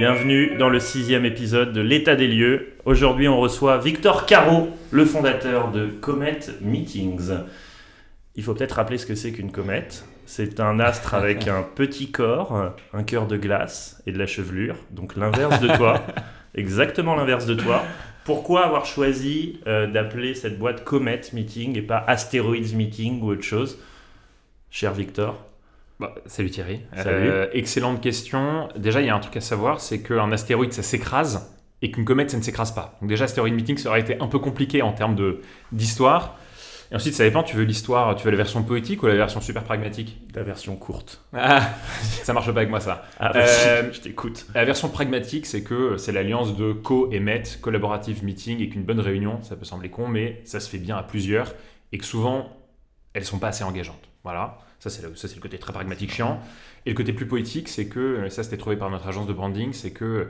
Bienvenue dans le 6e épisode de l'état des lieux. Aujourd'hui, on reçoit Victor Caro, le fondateur de Comet Meetings. Il faut peut-être rappeler ce que c'est qu'une comète. C'est un astre avec un petit corps, un cœur de glace et de la chevelure. Donc l'inverse de toi, exactement l'inverse de toi. Pourquoi avoir choisi d'appeler cette boîte Comet Meeting et pas Asteroids Meeting ou autre chose, cher Victor? Salut Thierry. Salut. Excellente question. Déjà, il y a un truc à savoir, c'est qu'un astéroïde, ça s'écrase et qu'une comète, ça ne s'écrase pas. Donc déjà, Asteroid Meeting, ça aurait été un peu compliqué en termes d'histoire. Et ensuite, ça dépend, tu veux l'histoire, tu veux la version poétique ou la version super pragmatique? La version courte. Ça marche pas avec moi, ça. Je t'écoute. La version pragmatique, c'est que c'est l'alliance de co et met, collaborative meeting, et qu'une bonne réunion, ça peut sembler con, mais ça se fait bien à plusieurs, et que souvent, elles sont pas assez engageantes. Voilà. Ça, c'est le côté très pragmatique chiant. Et le côté plus poétique, c'est que, ça c'était trouvé par notre agence de branding, c'est que,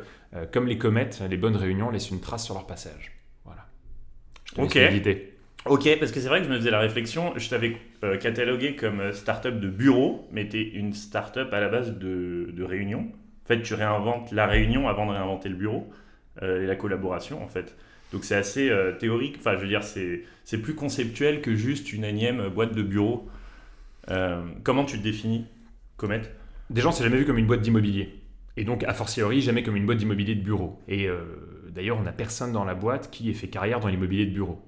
comme les comètes, les bonnes réunions laissent une trace sur leur passage. Voilà. Je te laisse méditer. Ok, parce que c'est vrai que je me faisais la réflexion, je t'avais catalogué comme start-up de bureau, mais t'es une start-up à la base de réunion. En fait, tu réinventes la réunion avant de réinventer le bureau et la collaboration, en fait. Donc c'est assez théorique, enfin je veux dire, c'est plus conceptuel que juste une énième boîte de bureau. Comment tu te définis, Comet? Des gens, c'est jamais vu comme une boîte d'immobilier. Et donc, a fortiori, jamais comme une boîte d'immobilier de bureau. Et d'ailleurs, on n'a personne dans la boîte qui ait fait carrière dans l'immobilier de bureau.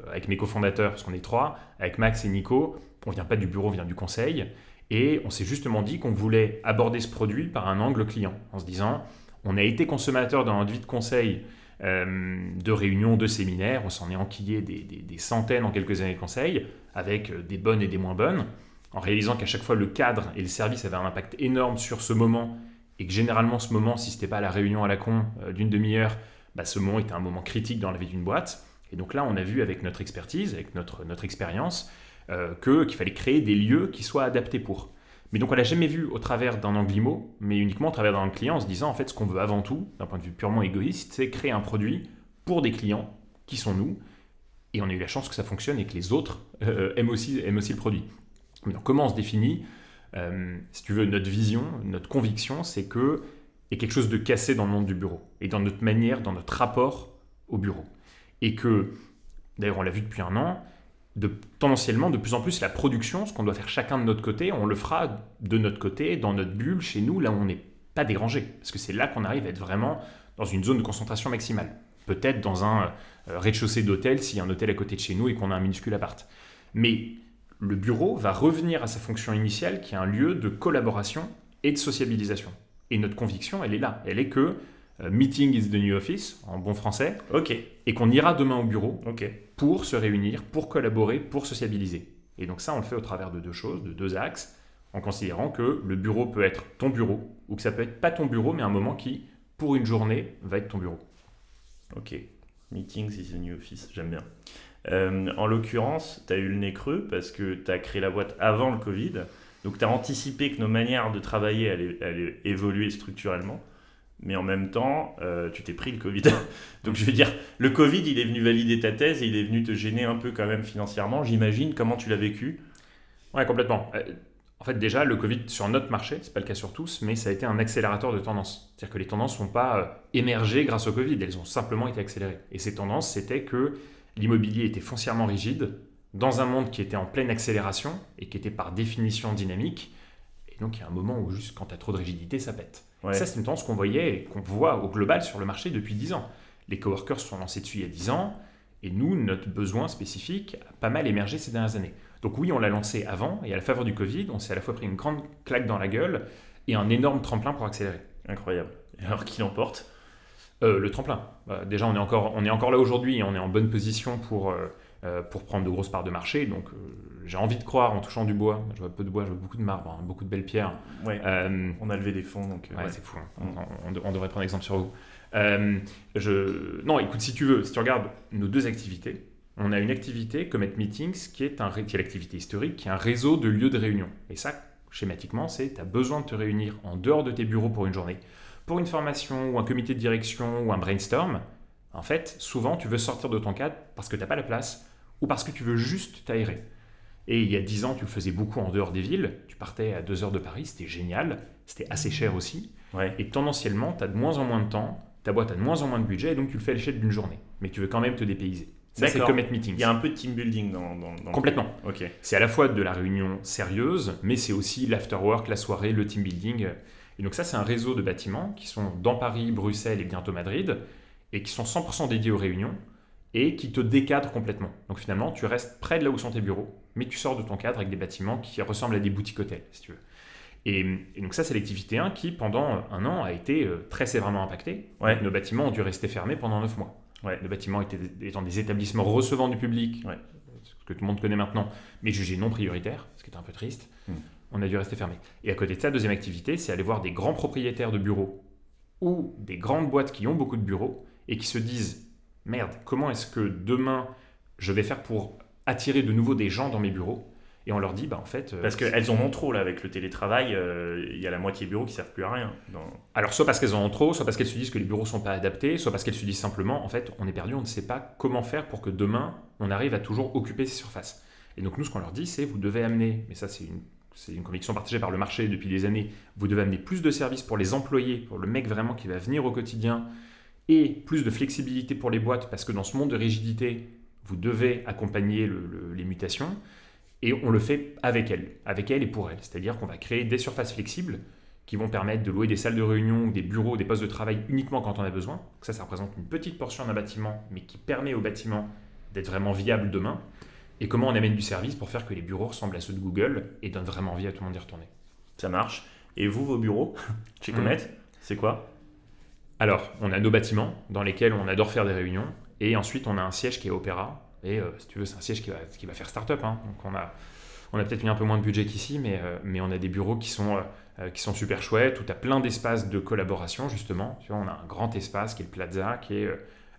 Avec mes cofondateurs, parce qu'on est 3, avec Max et Nico, on ne vient pas du bureau, on vient du conseil. Et on s'est justement dit qu'on voulait aborder ce produit par un angle client, en se disant, on a été consommateur dans notre vie de conseil, de réunions, de séminaires, on s'en est enquillé des centaines en quelques années de conseil, avec des bonnes et des moins bonnes, en réalisant qu'à chaque fois le cadre et le service avaient un impact énorme sur ce moment, et que généralement ce moment, si ce n'était pas la réunion à la con d'une demi-heure, ce moment était un moment critique dans la vie d'une boîte. Et donc là, on a vu avec notre expertise, avec notre expérience, qu'il fallait créer des lieux qui soient adaptés pour. Mais donc on ne l'a jamais vu au travers d'un angle IMO, mais uniquement au travers d'un angle client, en se disant en fait ce qu'on veut avant tout, d'un point de vue purement égoïste, c'est créer un produit pour des clients qui sont nous, et on a eu la chance que ça fonctionne et que les autres aiment aussi le produit. Mais donc comment on se définit? Si tu veux, notre vision, notre conviction, c'est qu'il y a quelque chose de cassé dans le monde du bureau, et dans notre manière, dans notre rapport au bureau. Et que, d'ailleurs on l'a vu depuis un an, tendanciellement, de plus en plus, la production, ce qu'on doit faire chacun de notre côté, on le fera de notre côté, dans notre bulle, chez nous, là où on n'est pas dérangé. Parce que c'est là qu'on arrive à être vraiment dans une zone de concentration maximale. Peut-être dans un rez-de-chaussée d'hôtel, s'il y a un hôtel à côté de chez nous et qu'on a un minuscule appart. Mais le bureau va revenir à sa fonction initiale, qui est un lieu de collaboration et de sociabilisation. Et notre conviction, elle est là. Elle est que meeting is the new office, en bon français, et qu'on ira demain au bureau pour se réunir, pour collaborer, pour sociabiliser. Et donc ça, on le fait au travers de deux choses, de deux axes, en considérant que le bureau peut être ton bureau, ou que ça peut être pas ton bureau, mais un moment qui, pour une journée, va être ton bureau. Ok, meetings is the new office, j'aime bien. En l'occurrence, tu as eu le nez creux parce que tu as créé la boîte avant le Covid, donc tu as anticipé que nos manières de travailler allaient évoluer structurellement. Mais en même temps, tu t'es pris le Covid. Donc je veux dire, le Covid, il est venu valider ta thèse et il est venu te gêner un peu quand même financièrement, j'imagine. Comment tu l'as vécu? Ouais, complètement. En fait, déjà, le Covid sur notre marché, c'est pas le cas sur tous, mais ça a été un accélérateur de tendance. C'est-à-dire que les tendances n'ont pas émergé grâce au Covid, elles ont simplement été accélérées. Et ces tendances, c'était que l'immobilier était foncièrement rigide, dans un monde qui était en pleine accélération et qui était par définition dynamique. Et donc, il y a un moment où juste quand tu as trop de rigidité, ça pète. Ouais. Ça, c'est une tendance qu'on voyait et qu'on voit au global sur le marché depuis 10 ans. Les coworkers se sont lancés dessus il y a 10 ans et nous, notre besoin spécifique a pas mal émergé ces dernières années. Donc oui, on l'a lancé avant et à la faveur du Covid, on s'est à la fois pris une grande claque dans la gueule et un énorme tremplin pour accélérer. Incroyable. Et alors, qui l'emporte? Le tremplin. Déjà, on est encore là aujourd'hui et on est en bonne position pour prendre de grosses parts de marché. Donc, j'ai envie de croire en touchant du bois. Je vois peu de bois, je vois beaucoup de marbre, beaucoup de belles pierres. Ouais. On a levé des fonds. Donc, ouais, c'est fou. On devrait prendre exemple sur vous. Non, écoute, si tu veux, si tu regardes nos deux activités, on a une activité, Comet Meetings, qui est l'activité historique, qui est un réseau de lieux de réunion. Et ça, schématiquement, c'est tu as besoin de te réunir en dehors de tes bureaux pour une journée. Pour une formation ou un comité de direction ou un brainstorm, en fait, souvent, tu veux sortir de ton cadre parce que tu n'as pas la place ou parce que tu veux juste t'aérer. Et il y a 10 ans, tu le faisais beaucoup en dehors des villes. Tu partais à 2 heures de Paris, c'était génial. C'était assez cher aussi. Ouais. Et tendanciellement, tu as de moins en moins de temps, ta boîte a de moins en moins de budget, et donc tu le fais à l'échelle d'une journée. Mais tu veux quand même te dépayser. Ça, c'est D'accord. Comet Meetings. Il y a un peu de team building dans Complètement. Ok. C'est à la fois de la réunion sérieuse, mais c'est aussi l'afterwork, la soirée, le team building. Et donc ça, c'est un réseau de bâtiments qui sont dans Paris, Bruxelles et bientôt Madrid, et qui sont 100% dédiés aux réunions, et qui te décadrent complètement. Donc finalement, tu restes près de là où sont tes bureaux, mais tu sors de ton cadre avec des bâtiments qui ressemblent à des boutiques hôtels, si tu veux. Et donc ça, c'est l'activité 1 qui, pendant un an, a été très sévèrement impactée. Ouais. Donc, nos bâtiments ont dû rester fermés pendant 9 mois. Ouais. Le bâtiment étant des établissements recevant du public, Ouais. ce que tout le monde connaît maintenant, mais jugés non prioritaires, ce qui est un peu triste, on a dû rester fermé. Et à côté de ça, deuxième activité, c'est aller voir des grands propriétaires de bureaux ou des grandes boîtes qui ont beaucoup de bureaux et qui se disent « Merde, comment est-ce que demain, je vais faire pour attirer de nouveau des gens dans mes bureaux ?» Et on leur dit, en fait... Parce qu'elles en ont trop, là, avec le télétravail. Il y a la moitié des bureaux qui ne servent plus à rien. Alors, soit parce qu'elles en ont trop, soit parce qu'elles se disent que les bureaux ne sont pas adaptés, soit parce qu'elles se disent simplement, en fait, on est perdu, on ne sait pas comment faire pour que demain, on arrive à toujours occuper ces surfaces. Et donc, nous, ce qu'on leur dit, c'est, vous devez amener, mais ça, c'est une conviction partagée par le marché depuis des années, vous devez amener plus de services pour les employés, pour le mec vraiment qui va venir au quotidien, et plus de flexibilité pour les boîtes, parce que dans ce monde de rigidité, vous devez accompagner les mutations. Et on le fait avec elle et pour elle. C'est-à-dire qu'on va créer des surfaces flexibles qui vont permettre de louer des salles de réunion, des bureaux, des postes de travail uniquement quand on a besoin. Ça représente une petite portion d'un bâtiment, mais qui permet au bâtiment d'être vraiment viable demain. Et comment on amène du service pour faire que les bureaux ressemblent à ceux de Google et donnent vraiment envie à tout le monde d'y retourner. Ça marche. Et vous, vos bureaux, chez Comet, c'est quoi ? Alors, on a nos bâtiments dans lesquels on adore faire des réunions. Et ensuite, on a un siège qui est Opéra. Et si tu veux, c'est un siège qui va faire start-up. Hein. Donc on a peut-être mis un peu moins de budget qu'ici, mais on a des bureaux qui sont super chouettes, où tu as plein d'espaces de collaboration, justement. Tu vois, on a un grand espace qui est le Plaza, qui est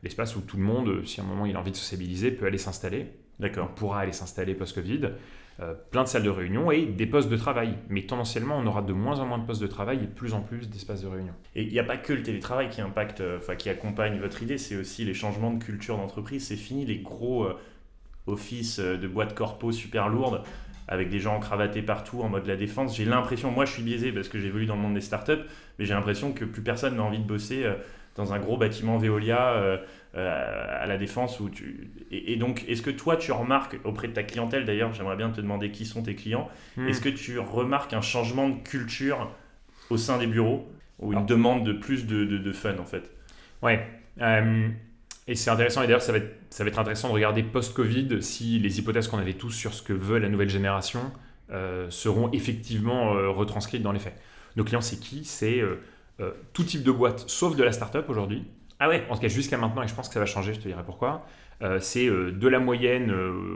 l'espace où tout le monde, si à un moment il a envie de sociabiliser, peut aller s'installer. D'accord. On pourra aller s'installer post-Covid. Plein de salles de réunion et des postes de travail. Mais tendanciellement, on aura de moins en moins de postes de travail et de plus en plus d'espaces de réunion. Et il n'y a pas que le télétravail qui impacte, qui accompagne votre idée, c'est aussi les changements de culture d'entreprise. C'est fini les gros offices de boîtes corpo super lourdes avec des gens cravatés partout en mode la défense. J'ai l'impression, moi je suis biaisé parce que j'évolue dans le monde des startups, mais j'ai l'impression que plus personne n'a envie de bosser dans un gros bâtiment Veolia à la défense. Et donc, est-ce que toi tu remarques auprès de ta clientèle, d'ailleurs j'aimerais bien te demander qui sont tes clients, est-ce que tu remarques un changement de culture au sein des bureaux ou une demande de plus de fun en fait? Ouais, et c'est intéressant, et d'ailleurs ça va être intéressant de regarder post-Covid si les hypothèses qu'on avait tous sur ce que veut la nouvelle génération seront effectivement retranscrites dans les faits. Nos clients, c'est qui ? C'est tout type de boîte, sauf de la start-up aujourd'hui. Ah ouais. En tout cas jusqu'à maintenant, et je pense que ça va changer, je te dirai pourquoi. C'est de la moyenne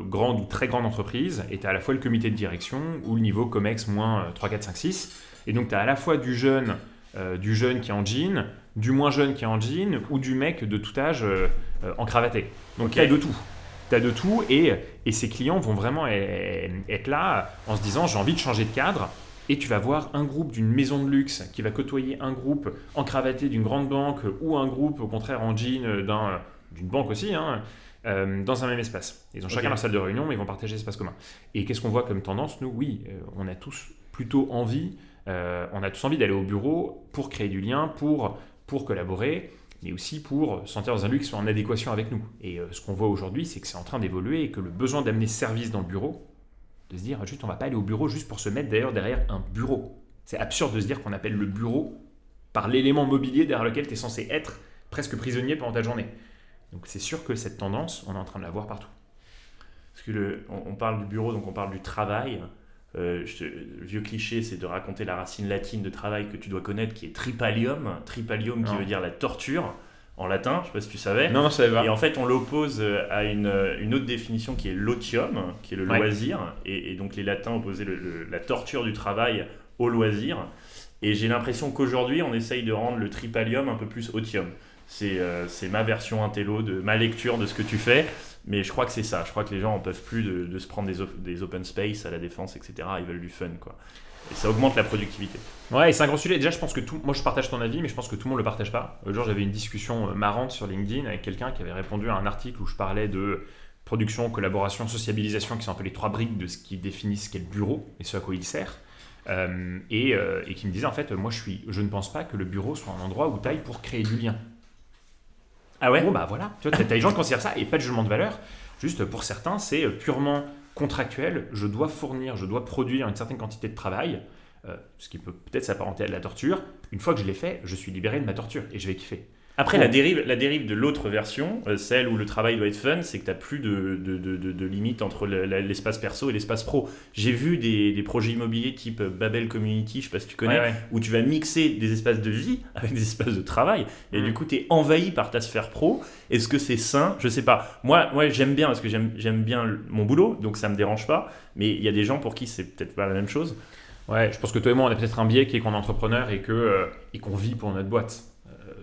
grande ou très grande entreprise, et tu as à la fois le comité de direction ou le niveau COMEX moins 3, 4, 5, 6. Et donc tu as à la fois du jeune qui est en jean, du moins jeune qui est en jean, ou du mec de tout âge en cravaté. Donc tu as de tout. Tu as de tout, et ces clients vont vraiment être là en se disant j'ai envie de changer de cadre. Et tu vas voir un groupe d'une maison de luxe qui va côtoyer un groupe en cravaté d'une grande banque ou un groupe au contraire en jean d'une banque aussi, dans un même espace. Ils ont chacun leur salle de réunion, mais ils vont partager l'espace commun. Et qu'est-ce qu'on voit comme tendance ? Nous, oui, on a tous plutôt envie, d'aller au bureau pour créer du lien, pour collaborer, mais aussi pour sentir dans un lieu qui soit en adéquation avec nous. Et ce qu'on voit aujourd'hui, c'est que c'est en train d'évoluer et que le besoin d'amener service dans le bureau, de se dire juste on va pas aller au bureau juste pour se mettre d'ailleurs derrière un bureau. C'est absurde de se dire qu'on appelle le bureau par l'élément mobilier derrière lequel tu es censé être presque prisonnier pendant ta journée. Donc c'est sûr que cette tendance, on est en train de la voir partout. Parce que on parle du bureau, donc on parle du travail. Le vieux cliché, c'est de raconter la racine latine de travail que tu dois connaître, qui est tripalium. Tripalium qui veut dire la torture en latin, je ne sais pas si tu savais. Non, je savais pas. Et en fait, on l'oppose à une autre définition qui est l'otium, qui est le loisir. Et donc les latins opposaient la torture du travail au loisir. Et j'ai l'impression qu'aujourd'hui, on essaye de rendre le tripalium un peu plus otium. C'est ma version intello, de ma lecture de ce que tu fais. Mais je crois que c'est ça. Je crois que les gens n'en peuvent plus de se prendre des open space à la défense, etc. Ils veulent du fun, quoi. Et ça augmente la productivité. Ouais, et c'est un grand sujet. Déjà, je pense que moi je partage ton avis, mais je pense que tout le monde ne le partage pas. L'autre jour, j'avais une discussion marrante sur LinkedIn avec quelqu'un qui avait répondu à un article où je parlais de production, collaboration, sociabilisation, qui sont un peu les 3 briques de ce qui définit ce qu'est le bureau et ce à quoi il sert. Et qui me disait en fait, moi je ne pense pas que le bureau soit un endroit où tu ailles pour créer du lien. Ah ouais. Bon bah voilà, tu vois, t'as des gens qui considèrent ça, et pas de jugement de valeur, juste pour certains c'est purement contractuel, je dois produire une certaine quantité de travail, ce qui peut peut-être s'apparenter à de la torture. Une fois que je l'ai fait, je suis libéré de ma torture et je vais kiffer. Après, la dérive de l'autre version, celle où le travail doit être fun, c'est que tu n'as plus de limite entre l'espace perso et l'espace pro. J'ai vu des projets immobiliers type Babel Community, je ne sais pas si tu connais, où tu vas mixer des espaces de vie avec des espaces de travail, et du coup, tu es envahi par ta sphère pro. Est-ce que c'est sain? Je ne sais pas. Moi, j'aime bien, parce que j'aime bien mon boulot, donc ça ne me dérange pas, mais il y a des gens pour qui c'est peut-être pas la même chose. Ouais, je pense que toi et moi, on a peut-être un biais qui est qu'on est entrepreneur et qu'on vit pour notre boîte.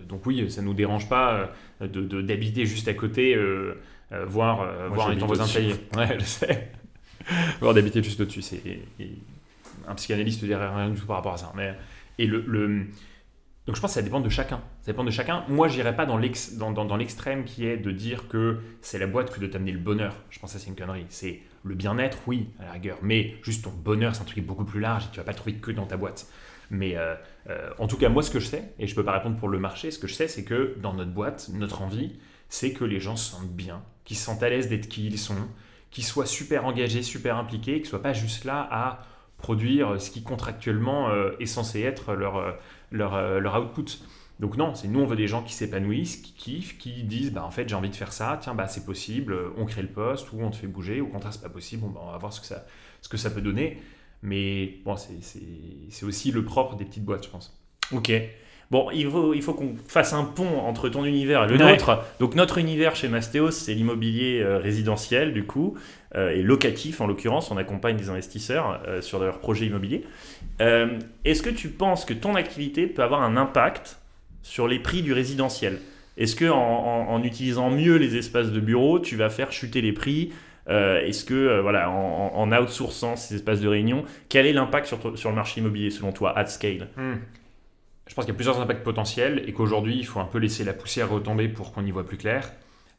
Donc oui, ça ne nous dérange pas d'habiter juste à côté, voir en étant voisin de palier. Ouais, je sais. Voir d'habiter juste au-dessus, c'est un psychanalyste ne dirait rien du tout par rapport à ça. Mais, donc je pense que ça dépend de chacun. Ça dépend de chacun. Moi, je n'irais pas dans l'extrême qui est de dire que c'est la boîte que de t'amener le bonheur. Je pense que ça, c'est une connerie. C'est le bien-être, oui, à la rigueur. Mais juste ton bonheur, c'est un truc beaucoup plus large et tu ne vas pas le trouver que dans ta boîte. Mais en tout cas, moi, ce que je sais, et je ne peux pas répondre pour le marché, ce que je sais, c'est que dans notre boîte, notre envie, c'est que les gens se sentent bien, qu'ils se sentent à l'aise d'être qui ils sont, qu'ils soient super engagés, super impliqués, qu'ils ne soient pas juste là à produire ce qui contractuellement est censé être leur output. Donc non, nous on veut des gens qui s'épanouissent, qui kiffent, qui disent en fait j'ai envie de faire ça, tiens c'est possible, on crée le poste ou on te fait bouger, au contraire c'est pas possible, on va voir ce que ça peut donner. Mais bon, c'est aussi le propre des petites boîtes, je pense. Ok. Bon, il faut qu'on fasse un pont entre ton univers et le nôtre. Donc notre univers chez Mastéos, c'est l'immobilier résidentiel du coup, et locatif en l'occurrence. On accompagne des investisseurs sur leurs projets immobiliers. Est-ce que tu penses que ton activité peut avoir un impact sur les prix du résidentiel? Est-ce que en utilisant mieux les espaces de bureau, tu vas faire chuter les prix? Est-ce que, en outsourçant ces espaces de réunion, quel est l'impact sur le marché immobilier selon toi, at scale? Je pense qu'il y a plusieurs impacts potentiels et qu'aujourd'hui, il faut un peu laisser la poussière retomber pour qu'on y voit plus clair.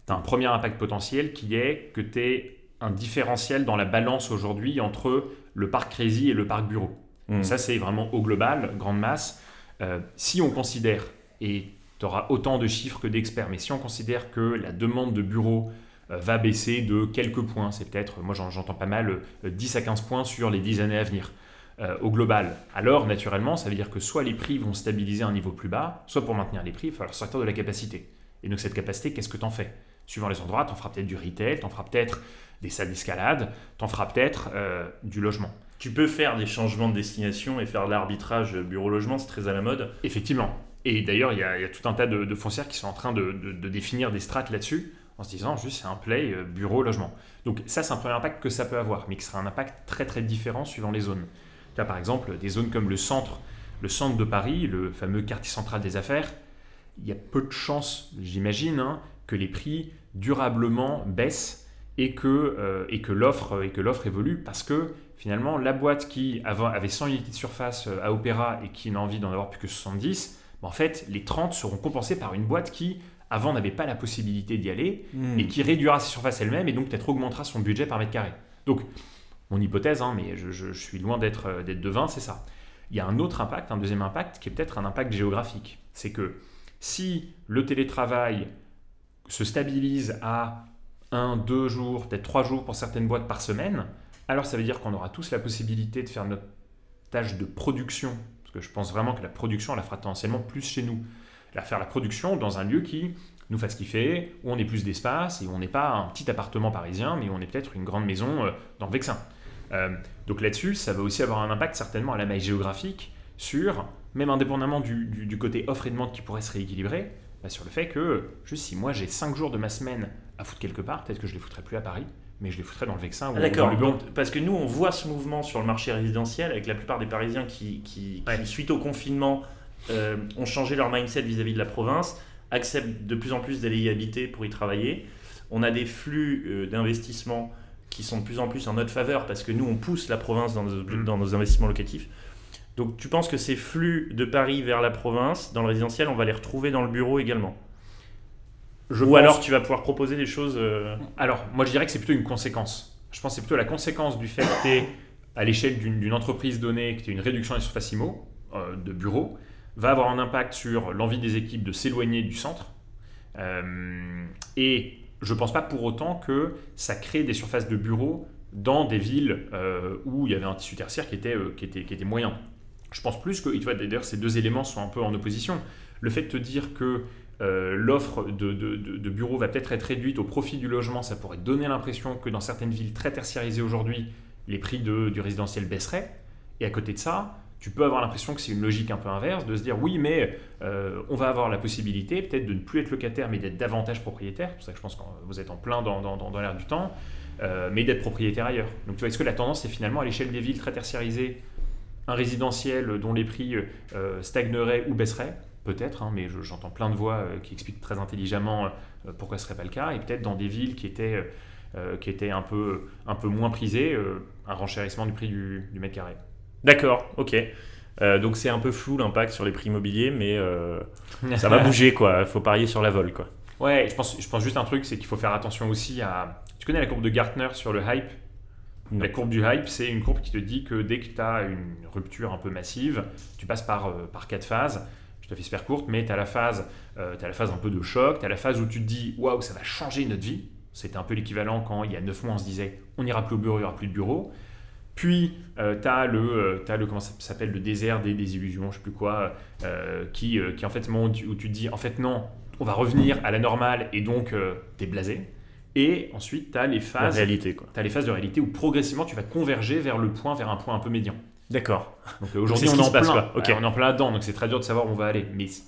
Tu as un premier impact potentiel qui est que tu es un différentiel dans la balance aujourd'hui entre le parc rési et le parc bureau. Ça, c'est vraiment au global, grande masse. Si on considère, et tu auras autant de chiffres que d'experts, mais si on considère que la demande de bureaux va baisser de quelques points, c'est peut-être, moi j'entends pas mal, 10 à 15 points sur les 10 années à venir, au global. Alors naturellement, ça veut dire que soit les prix vont stabiliser à un niveau plus bas, soit pour maintenir les prix, il va falloir sortir de la capacité. Et donc cette capacité, qu'est-ce que tu en fais? Suivant les endroits, tu en feras peut-être du retail, tu en feras peut-être des salles d'escalade, tu en feras peut-être du logement. Tu peux faire des changements de destination et faire de l'arbitrage bureau-logement, c'est très à la mode. Effectivement. Et d'ailleurs, il y a tout un tas de foncières qui sont en train de définir des strates là-dessus, en se disant juste c'est un play bureau-logement. Donc ça, c'est un premier impact que ça peut avoir, mais qui sera un impact très très différent suivant les zones. Là, par exemple, des zones comme le centre de Paris, le fameux quartier central des affaires, il y a peu de chances, j'imagine, que les prix durablement baissent et que l'offre évolue, parce que finalement, la boîte qui avait 100 unités de surface à Opéra et qui n'a envie d'en avoir plus que 70, en fait, les 30 seront compensés par une boîte qui avant n'avait pas la possibilité d'y aller et qui réduira ses surfaces elle-même et donc peut-être augmentera son budget par mètre carré. Donc, mon hypothèse, mais je suis loin d'être devin, c'est ça. Il y a un autre impact, un deuxième impact, qui est peut-être un impact géographique. C'est que si le télétravail se stabilise à 1, 2 jours, peut-être 3 jours pour certaines boîtes par semaine, alors ça veut dire qu'on aura tous la possibilité de faire notre tâche de production, parce que je pense vraiment que la production, on la fera tendanciellement plus chez nous. Faire la production dans un lieu qui nous fasse kiffer, où on ait plus d'espace et où on n'est pas un petit appartement parisien, mais où on est peut-être une grande maison dans le Vexin. Donc là-dessus, ça va aussi avoir un impact certainement à la maille géographique sur, même indépendamment du côté offre et demande qui pourrait se rééquilibrer, sur le fait que, juste si moi j'ai 5 jours de ma semaine à foutre quelque part, peut-être que je ne les foutrais plus à Paris, mais je les foutrais dans le Vexin. D'accord, parce que nous on voit ce mouvement sur le marché résidentiel avec la plupart des Parisiens qui suite au confinement, ont changé leur mindset vis-à-vis de la province, acceptent de plus en plus d'aller y habiter pour y travailler. On a des flux d'investissement qui sont de plus en plus en notre faveur parce que nous, on pousse la province dans nos investissements locatifs. Donc tu penses que ces flux de Paris vers la province, dans le résidentiel, on va les retrouver dans le bureau également? Alors tu vas pouvoir proposer des choses... Alors, moi je dirais que c'est plutôt une conséquence. Je pense que c'est plutôt la conséquence du fait que tu es à l'échelle d'une entreprise donnée, que tu aies une réduction des surfaces IMO, de bureaux, va avoir un impact sur l'envie des équipes de s'éloigner du centre. Et je ne pense pas pour autant que ça crée des surfaces de bureaux dans des villes où il y avait un tissu tertiaire qui était moyen. Je pense plus que, d'ailleurs, ces deux éléments sont un peu en opposition. Le fait de te dire que l'offre de bureaux va peut-être être réduite au profit du logement, ça pourrait donner l'impression que dans certaines villes très tertiarisées aujourd'hui, les prix du résidentiel baisseraient. Et à côté de ça, tu peux avoir l'impression que c'est une logique un peu inverse, de se dire oui, mais on va avoir la possibilité peut-être de ne plus être locataire, mais d'être davantage propriétaire. C'est pour ça que je pense que vous êtes en plein dans l'air du temps, mais d'être propriétaire ailleurs. Donc tu vois, est-ce que la tendance, c'est finalement à l'échelle des villes très tertiarisées, un résidentiel dont les prix stagneraient ou baisseraient? Peut-être, mais j'entends plein de voix qui expliquent très intelligemment pourquoi ce ne serait pas le cas, et peut-être dans des villes qui étaient un peu moins prisées, un renchérissement du prix du mètre carré. D'accord, ok. Donc c'est un peu flou l'impact sur les prix immobiliers, mais ça va bouger, quoi. Il faut parier sur la vol, quoi. Ouais, je pense juste un truc, c'est qu'il faut faire attention aussi à... Tu connais la courbe de Gartner sur le hype? Non. La courbe du hype, c'est une courbe qui te dit que dès que tu as une rupture un peu massive, tu passes par 4 phases. Je te fais super courte, mais tu as la phase un peu de choc, tu as la phase où tu te dis « Waouh, ça va changer notre vie ». C'était un peu l'équivalent quand il y a 9 mois, on se disait « On n'ira plus au bureau, il n'y aura plus de bureau ». Puis, tu as le comment ça s'appelle, le désert des désillusions, je ne sais plus quoi, qui en fait, où tu te dis « En fait, non, on va revenir à la normale et donc tu es blasé ». Et ensuite, tu as les phases de réalité où progressivement, tu vas converger vers un point un peu médian. D'accord. Donc aujourd'hui, on est en plein là-dedans, donc c'est très dur de savoir où on va aller.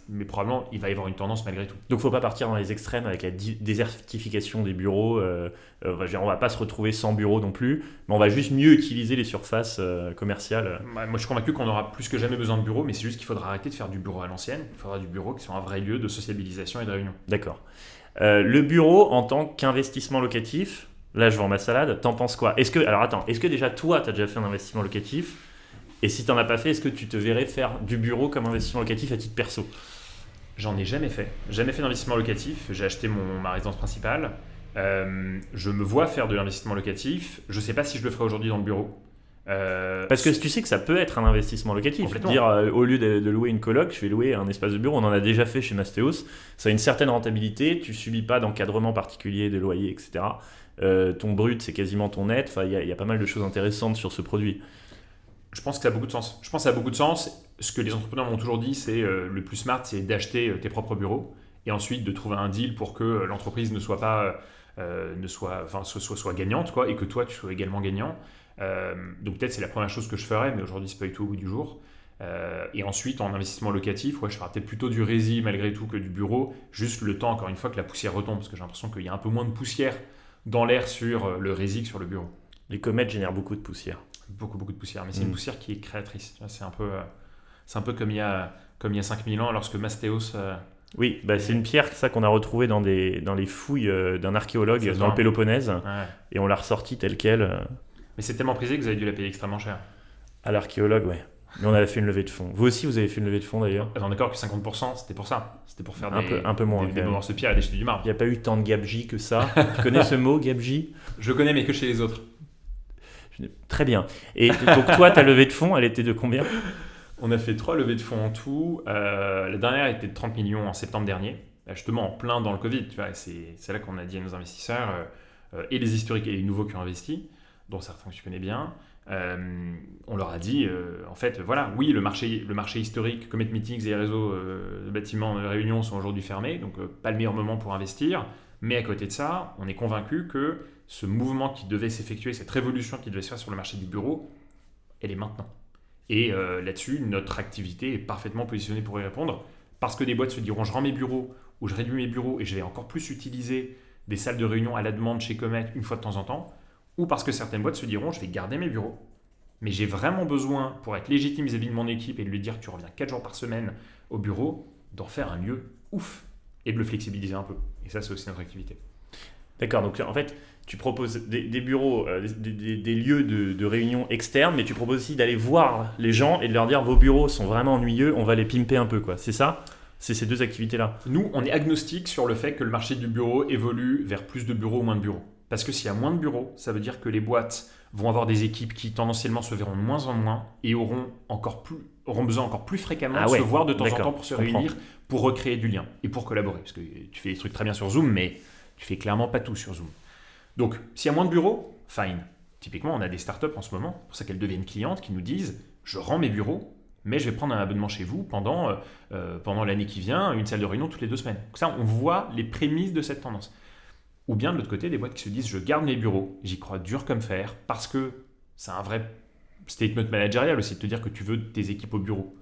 Mais probablement, il va y avoir une tendance malgré tout. Donc il ne faut pas partir dans les extrêmes avec la désertification des bureaux. On ne va pas se retrouver sans bureaux non plus, mais on va juste mieux utiliser les surfaces commerciales. Moi, je suis convaincu qu'on aura plus que jamais besoin de bureaux, mais c'est juste qu'il faudra arrêter de faire du bureau à l'ancienne. Il faudra du bureau qui soit un vrai lieu de sociabilisation et de réunion. D'accord. Le bureau en tant qu'investissement locatif, là je vends ma salade, t'en penses quoi? Est-ce que déjà toi, tu as déjà fait un investissement locatif? Et si tu n'en as pas fait, est-ce que tu te verrais faire du bureau comme investissement locatif à titre perso? J'en ai jamais fait. Jamais fait d'investissement locatif. J'ai acheté ma résidence principale. Je me vois faire de l'investissement locatif. Je ne sais pas si je le ferai aujourd'hui dans le bureau. Parce que tu sais que ça peut être un investissement locatif. Dire au lieu de louer une coloc, je vais louer un espace de bureau. On en a déjà fait chez Mastéos. Ça a une certaine rentabilité. Tu ne subis pas d'encadrement particulier de loyer, etc. Ton brut, c'est quasiment ton net. Enfin, il y a pas mal de choses intéressantes sur ce produit. Je pense que ça a beaucoup de sens. Ce que les entrepreneurs m'ont toujours dit, c'est le plus smart, c'est d'acheter tes propres bureaux et ensuite de trouver un deal pour que l'entreprise soit gagnante, quoi, et que toi, tu sois également gagnant. Donc peut-être c'est la première chose que je ferais, mais aujourd'hui, c'est pas du tout au goût du jour. Et ensuite, en investissement locatif, je ferais peut-être plutôt du rési malgré tout que du bureau, juste le temps, encore une fois, que la poussière retombe, parce que j'ai l'impression qu'il y a un peu moins de poussière dans l'air sur le rési que sur le bureau. Les comètes génèrent beaucoup de poussière. Beaucoup de poussière, mais c'est une poussière qui est créatrice. C'est un peu comme il y a 5000 ans lorsque Mastéos... Oui, c'est une pierre ça qu'on a retrouvée dans les fouilles d'un archéologue dans le Péloponnèse, et on l'a ressortie telle quelle. Mais c'est tellement prisé que vous avez dû la payer extrêmement cher. À l'archéologue, ouais. Mais on avait fait une levée de fonds. Vous aussi, vous avez fait une levée de fonds d'ailleurs. On est d'accord que 50%, c'était pour ça. C'était pour faire un peu moins, des morceaux de pierre et des jeter du marbre. Il n'y a pas eu tant de gabegie que ça. Tu connais ce mot, gabegie? Je connais, mais que chez les autres. Très bien. Et donc toi, ta levée de fonds, elle était de combien? On a fait 3 levées de fonds en tout. La dernière était de 30 millions en septembre dernier, justement en plein dans le Covid. Tu vois, c'est là qu'on a dit à nos investisseurs, et les historiques et les nouveaux qui ont investi, dont certains que tu connais bien, on leur a dit, en fait, voilà, oui, le marché historique, Comet Meetings et les réseaux de bâtiments de réunion sont aujourd'hui fermés, donc pas le meilleur moment pour investir. Mais à côté de ça, on est convaincu que ce mouvement qui devait s'effectuer, cette révolution qui devait se faire sur le marché du bureau, elle est maintenant. Et là-dessus, notre activité est parfaitement positionnée pour y répondre, parce que des boîtes se diront, je rends mes bureaux, ou je réduis mes bureaux, et je vais encore plus utiliser des salles de réunion à la demande chez Comet une fois de temps en temps, ou parce que certaines boîtes se diront, je vais garder mes bureaux, mais j'ai vraiment besoin, pour être légitime vis-à-vis de mon équipe et de lui dire, tu reviens 4 jours par semaine au bureau, d'en faire un lieu ouf, et de le flexibiliser un peu. Et ça, c'est aussi notre activité. D'accord, donc en fait, tu proposes des bureaux, des lieux de réunion externes, mais tu proposes aussi d'aller voir les gens et de leur dire vos bureaux sont vraiment ennuyeux, on va les pimper un peu, quoi. C'est ça? C'est ces deux activités-là. Nous, on est agnostique sur le fait que le marché du bureau évolue vers plus de bureaux ou moins de bureaux. Parce que s'il y a moins de bureaux, ça veut dire que les boîtes vont avoir des équipes qui tendanciellement se verront de moins en moins et auront besoin encore plus fréquemment de se voir de temps en temps pour se réunir, pour recréer du lien et pour collaborer. Parce que tu fais des trucs très bien sur Zoom, mais tu fais clairement pas tout sur Zoom. Donc, s'il y a moins de bureaux, fine. Typiquement, on a des startups en ce moment, c'est pour ça qu'elles deviennent clientes, qui nous disent « je rends mes bureaux, mais je vais prendre un abonnement chez vous pendant l'année qui vient, une salle de réunion toutes les 2 semaines. » Donc ça, on voit les prémices de cette tendance. Ou bien de l'autre côté, des boîtes qui se disent « je garde mes bureaux, j'y crois dur comme fer, parce que c'est un vrai statement managérial aussi de te dire que tu veux tes équipes au bureau. »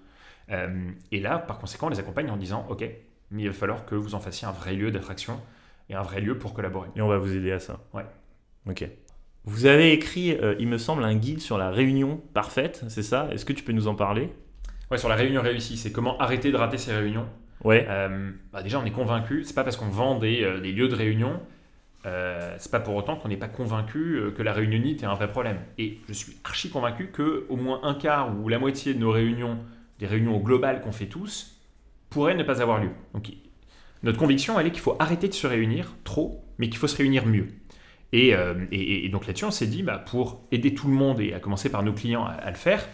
Et là, par conséquent, on les accompagne en disant « ok, mais il va falloir que vous en fassiez un vrai lieu d'attraction et un vrai lieu pour collaborer. » Et on va vous aider à ça. Ouais. Ok. Vous avez écrit, il me semble, un guide sur la réunion parfaite, c'est ça? Est-ce que tu peux nous en parler? Ouais, sur la réunion réussie, c'est comment arrêter de rater ses réunions. Ouais. Déjà, on est convaincu, c'est pas parce qu'on vend des lieux de réunion, c'est pas pour autant qu'on n'est pas convaincu que la réunionite est un vrai problème. Et je suis archi convaincu qu'au moins un quart ou la moitié de nos réunions, des réunions globales qu'on fait tous, pourraient ne pas avoir lieu. Donc, notre conviction, elle est qu'il faut arrêter de se réunir trop, mais qu'il faut se réunir mieux. Et donc là-dessus, on s'est dit, pour aider tout le monde, et à commencer par nos clients à le faire,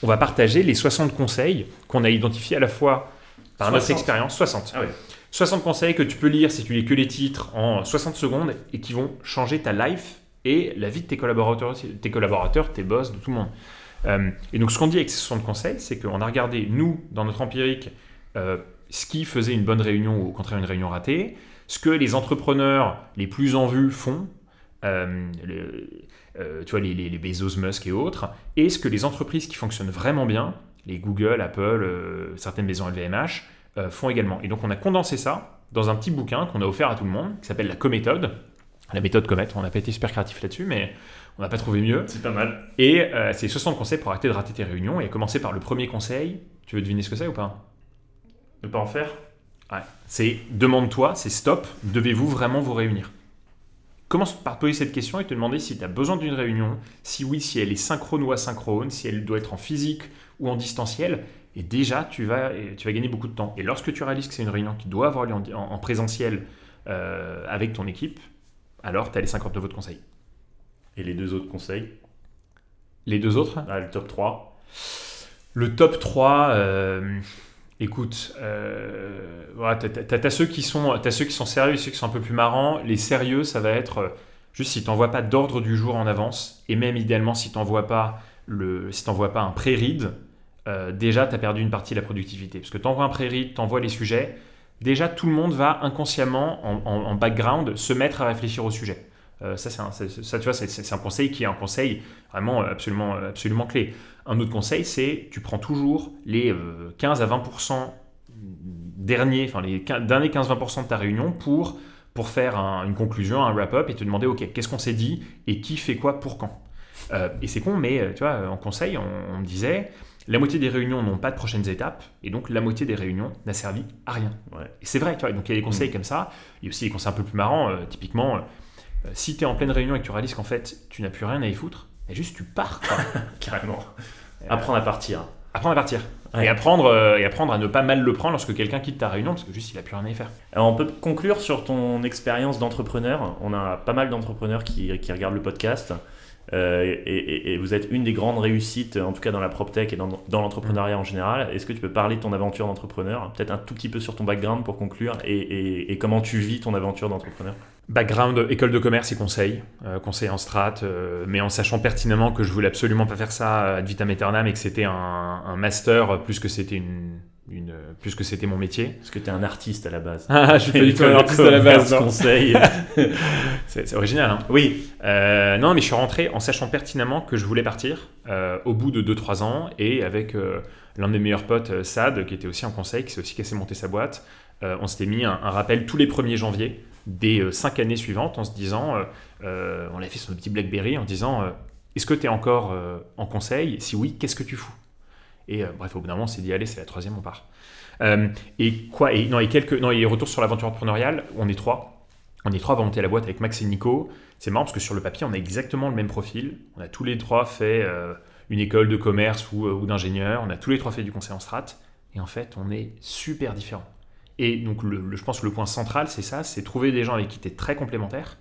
on va partager les 60 conseils qu'on a identifiés à la fois par notre expérience. 60. Ah ouais. 60 conseils que tu peux lire si tu lis que les titres en 60 secondes et qui vont changer ta life et la vie de tes collaborateurs, tes boss, de tout le monde. Et donc ce qu'on dit avec ces 60 conseils, c'est qu'on a regardé, nous, dans notre empirique, ce qui faisait une bonne réunion ou au contraire une réunion ratée, ce que les entrepreneurs les plus en vue font, tu vois, les Bezos, Musk et autres, et ce que les entreprises qui fonctionnent vraiment bien, les Google, Apple, certaines maisons LVMH, font également. Et donc on a condensé ça dans un petit bouquin qu'on a offert à tout le monde, qui s'appelle la Cométhode, la méthode Comet. On n'a pas été super créatif là-dessus, mais on n'a pas trouvé mieux. C'est pas mal. Et c'est 60 conseils pour arrêter de rater tes réunions, et commencer par le premier conseil. Tu veux deviner ce que c'est ou pas? Ne pas en faire? Ouais. C'est demande-toi, c'est stop, devez-vous vraiment vous réunir? Commence par poser cette question et te demander si tu as besoin d'une réunion, si oui, si elle est synchrone ou asynchrone, si elle doit être en physique ou en distanciel. Et déjà, tu vas gagner beaucoup de temps. Et lorsque tu réalises que c'est une réunion qui doit avoir lieu en présentiel avec ton équipe, alors tu as les 59 autres conseils. Et les 2 autres conseils? Les 2 autres? Le top 3. Le top 3, écoute, t'as ceux qui sont sérieux et ceux qui sont un peu plus marrants. Les sérieux, ça va être juste si tu n'envoies pas d'ordre du jour en avance, et même idéalement si tu n'envoies pas un pré-read, déjà tu as perdu une partie de la productivité. Parce que tu envoies un pré-read, tu envoies les sujets, déjà tout le monde va inconsciemment, en background, se mettre à réfléchir au sujet. Ça, tu vois, c'est un conseil qui est un conseil vraiment absolument, absolument clé. Un autre conseil, c'est tu prends toujours les 15 à 20% derniers 15-20% de ta réunion pour faire une conclusion, un wrap-up et te demander ok, qu'est-ce qu'on s'est dit et qui fait quoi pour quand. Et c'est con, mais tu vois, en conseil, on me disait la moitié des réunions n'ont pas de prochaines étapes et donc la moitié des réunions n'a servi à rien. Ouais. Et c'est vrai, tu vois, donc il y a des conseils comme ça. Il y a aussi des conseils un peu plus marrants, typiquement. Si tu es en pleine réunion et que tu réalises qu'en fait, tu n'as plus rien à y foutre, et juste tu pars, quoi. Carrément. Apprendre à partir. Apprendre à partir. Ouais. Et apprendre à ne pas mal le prendre lorsque quelqu'un quitte ta réunion, parce que juste, il n'a plus rien à y faire. Alors, on peut conclure sur ton expérience d'entrepreneur. On a pas mal d'entrepreneurs qui regardent le podcast. Et vous êtes une des grandes réussites, en tout cas dans la PropTech et dans l'entrepreneuriat en général. Est-ce que tu peux parler de ton aventure d'entrepreneur? Peut-être un tout petit peu sur ton background pour conclure et comment tu vis ton aventure d'entrepreneur? Background, école de commerce et conseil en strat, mais en sachant pertinemment que je voulais absolument pas faire ça ad vitam aeternam et que c'était un master plus que c'était plus que c'était mon métier. Parce que tu es un artiste à la base. Ah, je suis pas du tout un artiste à la base. Conseil. C'est original, hein. Oui. Non, mais je suis rentré en sachant pertinemment que je voulais partir au bout de 2-3 ans et avec l'un de mes meilleurs potes, Sad, qui était aussi en conseil, qui s'est aussi cassé monter sa boîte. On s'était mis un rappel tous les 1er janvier des 5 années suivantes en se disant, on l'a fait sur notre petit BlackBerry en disant est-ce que tu es encore en conseil? Si oui, qu'est-ce que tu fous? Et bref, au bout d'un moment, on s'est dit allez, c'est la 3e, on part. Et retour sur l'aventure entrepreneuriale, on est 3. On est 3 à avoir monté la boîte avec Max et Nico. C'est marrant parce que sur le papier, on a exactement le même profil. On a tous les 3 fait une école de commerce ou d'ingénieur. On a tous les 3 fait du conseil en strat. Et en fait, on est super différents. Et donc, je pense que le point central, c'est ça, c'est trouver des gens avec qui tu es très complémentaire,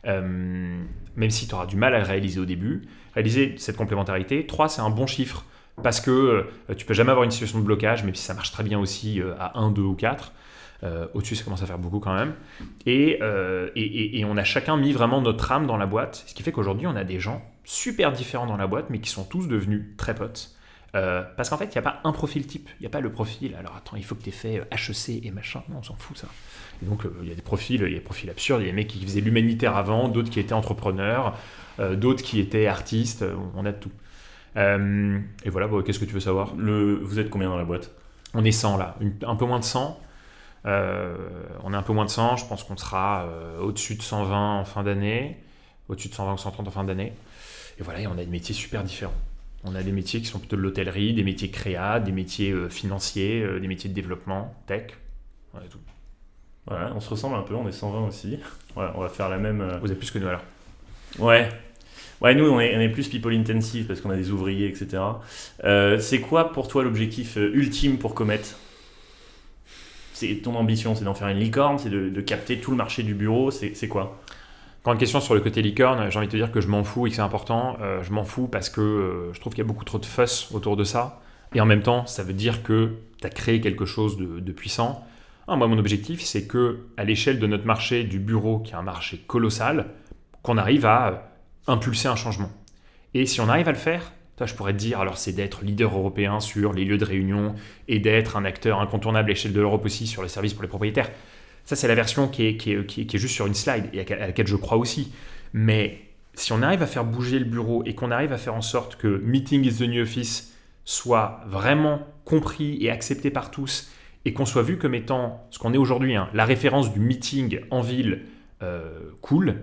même si tu auras du mal à le réaliser au début. Réaliser cette complémentarité. 3, c'est un bon chiffre, parce que tu peux jamais avoir une situation de blocage, même si ça marche très bien aussi à 1, 2 ou 4. Au-dessus, ça commence à faire beaucoup quand même. Et on a chacun mis vraiment notre âme dans la boîte, ce qui fait qu'aujourd'hui, on a des gens super différents dans la boîte, mais qui sont tous devenus très potes. Parce qu'en fait, il n'y a pas un profil type, il n'y a pas le profil. Alors attends, il faut que tu aies fait HEC et machin. Non, on s'en fout ça. Et donc, il y a des profils absurdes. Il y a des mecs qui faisaient l'humanitaire avant, d'autres qui étaient entrepreneurs, d'autres qui étaient artistes. On a de tout. Et voilà, qu'est-ce que tu veux savoir ? Vous êtes combien dans la boîte ? On est 100 là, un peu moins de 100. On est un peu moins de 100. Je pense qu'on sera au-dessus de 120 en fin d'année, au-dessus de 120 ou 130 en fin d'année. Et voilà, et on a des métiers super différents. On a des métiers qui sont plutôt de l'hôtellerie, des métiers créa, des métiers financiers, des métiers de développement, tech, voilà tout. Voilà, on se ressemble un peu, on est 120 aussi. Voilà, on va faire la même... Vous êtes plus que nous alors ? Ouais, nous on est plus people intensive parce qu'on a des ouvriers, etc. C'est quoi pour toi l'objectif ultime pour Comet ? C'est ton ambition, c'est d'en faire une licorne, c'est de capter tout le marché du bureau, c'est quoi ? Grande question sur le côté licorne, j'ai envie de te dire que je m'en fous et que c'est important. Je m'en fous parce que je trouve qu'il y a beaucoup trop de fuss autour de ça. Et en même temps, ça veut dire que tu as créé quelque chose de puissant. Moi, mon objectif, c'est qu'à l'échelle de notre marché du bureau, qui est un marché colossal, qu'on arrive à impulser un changement. Et si on arrive à le faire, je pourrais te dire, alors c'est d'être leader européen sur les lieux de réunion et d'être un acteur incontournable à l'échelle de l'Europe aussi sur les services pour les propriétaires. Ça, c'est la version qui est juste sur une slide et à laquelle je crois aussi. Mais si on arrive à faire bouger le bureau et qu'on arrive à faire en sorte que Meeting is the New Office soit vraiment compris et accepté par tous et qu'on soit vu comme étant ce qu'on est aujourd'hui, la référence du meeting en ville cool,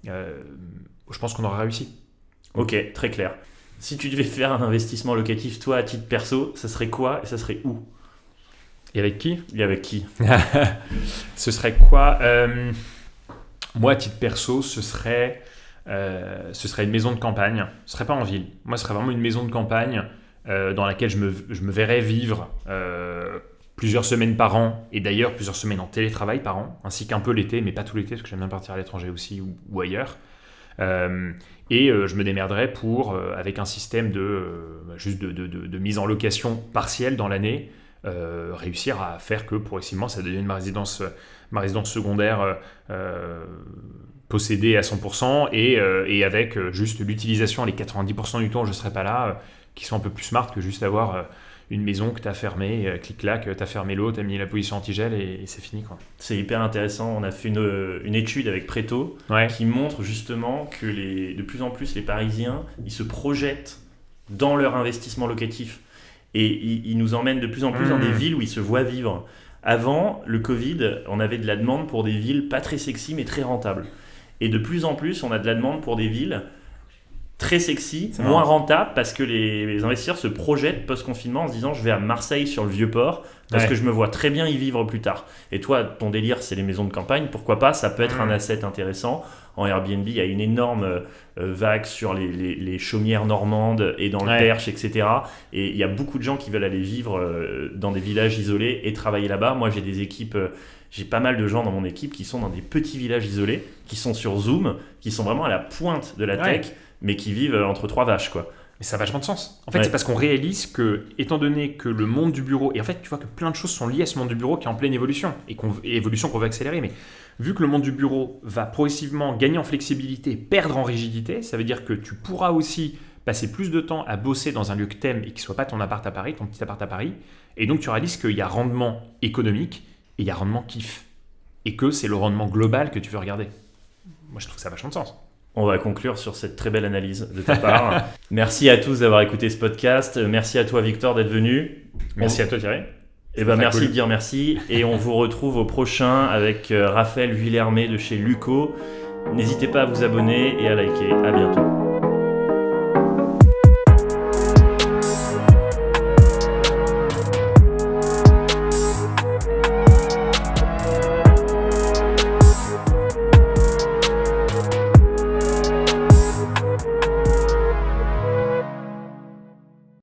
je pense qu'on aura réussi. Ok, très clair. Si tu devais faire un investissement locatif, toi, à titre perso, ça serait quoi et ça serait où ? Et avec qui ? Ce serait quoi ? Moi, à titre perso, ce serait une maison de campagne. Ce serait pas en ville. Moi, ce serait vraiment une maison de campagne dans laquelle je me verrais vivre plusieurs semaines par an, et d'ailleurs plusieurs semaines en télétravail par an, ainsi qu'un peu l'été, mais pas tout l'été, parce que j'aime bien partir à l'étranger aussi ou ailleurs. Et je me démerderais pour, avec un système de mise en location partielle dans l'année, réussir à faire que progressivement ça devienne ma résidence secondaire possédée à 100% et avec juste l'utilisation les 90% du temps où je ne serai pas là, qui sont un peu plus smart que juste avoir une maison que tu as fermée, clic-clac, tu as fermé l'eau, tu as mis la position antigel et c'est fini, quoi. C'est hyper intéressant. On a fait une étude avec Preto qui montre justement que de plus en plus les Parisiens, ils se projettent dans leur investissement locatif. Et ils nous emmènent de plus en plus dans des villes où ils se voient vivre. Avant le Covid, on avait de la demande pour des villes pas très sexy mais très rentables. Et de plus en plus, on a de la demande pour des villes très sexy, moins rentable, parce que les investisseurs se projettent post-confinement en se disant je vais à Marseille sur le Vieux-Port parce que je me vois très bien y vivre plus tard. Et toi, ton délire, c'est les maisons de campagne, pourquoi pas, ça peut être un asset intéressant. En Airbnb, il y a une énorme vague sur les chaumières normandes et dans le Perche, etc. Et il y a beaucoup de gens qui veulent aller vivre dans des villages isolés et travailler là-bas. Moi, j'ai des équipes... J'ai pas mal de gens dans mon équipe qui sont dans des petits villages isolés, qui sont sur Zoom, qui sont vraiment à la pointe de la tech, mais qui vivent entre trois vaches, quoi. Mais ça a vachement de sens. En fait, c'est parce qu'on réalise que, étant donné que le monde du bureau, et en fait, tu vois que plein de choses sont liées à ce monde du bureau qui est en pleine évolution, et évolution qu'on veut accélérer, mais vu que le monde du bureau va progressivement gagner en flexibilité, perdre en rigidité, ça veut dire que tu pourras aussi passer plus de temps à bosser dans un lieu que t'aimes et qui ne soit pas ton appart à Paris, ton petit appart à Paris, et donc tu réalises qu'il y a rendement économique et il y a rendement kiff, et que c'est le rendement global que tu veux regarder. Moi, je trouve ça vachement de sens. On va conclure sur cette très belle analyse de ta part. Merci à tous d'avoir écouté ce podcast. Merci à toi, Victor, d'être venu. Merci à toi, Thierry. Merci de dire merci. Et on vous retrouve au prochain avec Raphaël Villermé de chez Luco. N'hésitez pas à vous abonner et à liker. À bientôt.